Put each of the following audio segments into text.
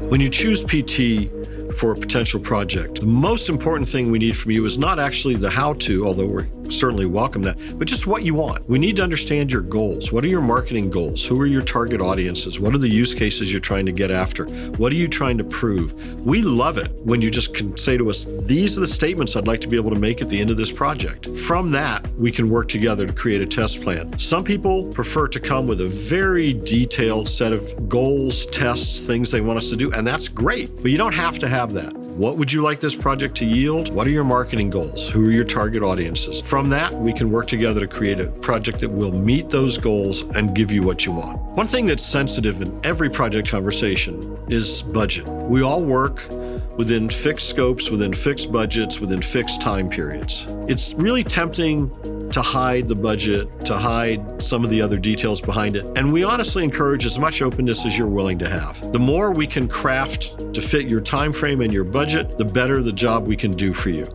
When you choose PT for a potential project, the most important thing we need from you is not actually the how-to, although we certainly welcome that, but just what you want. We need to understand your goals. What are your marketing goals? Who are your target audiences? What are the use cases you're trying to get after? What are you trying to prove? We love it when you just can say to us, these are the statements I'd like to be able to make at the end of this project. From that, we can work together to create a test plan. Some people prefer to come with a very detailed set of goals, tests, things they want us to do, and that's great, but you don't have to have that. What would you like this project to yield? What are your marketing goals? Who are your target audiences? From that, we can work together to create a project that will meet those goals and give you what you want. One thing that's sensitive in every project conversation is budget. We all work within fixed scopes, within fixed budgets, within fixed time periods. It's really tempting to hide the budget, to hide some of the other details behind it. And we honestly encourage as much openness as you're willing to have. The more we can craft to fit your time frame and your budget, the better the job we can do for you.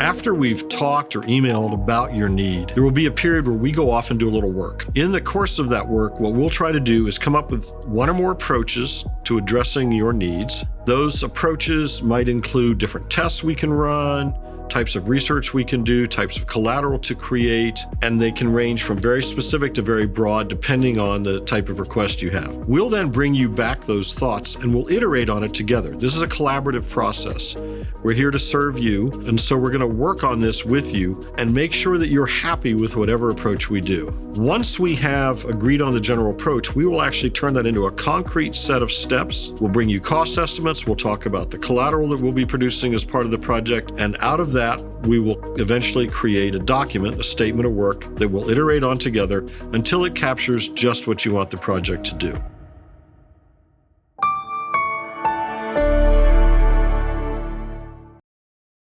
After we've talked or emailed about your need, there will be a period where we go off and do a little work. In the course of that work, what we'll try to do is come up with one or more approaches to addressing your needs. Those approaches might include different tests we can run, types of research we can do, types of collateral to create, and they can range from very specific to very broad depending on the type of request you have. We'll then bring you back those thoughts and we'll iterate on it together. This is a collaborative process. We're here to serve you, and so we're going to work on this with you and make sure that you're happy with whatever approach we do. Once we have agreed on the general approach, we will actually turn that into a concrete set of steps. We'll bring you cost estimates, we'll talk about the collateral that we'll be producing as part of the project, and out of that, we will eventually create a document, a statement of work that we'll iterate on together until it captures just what you want the project to do.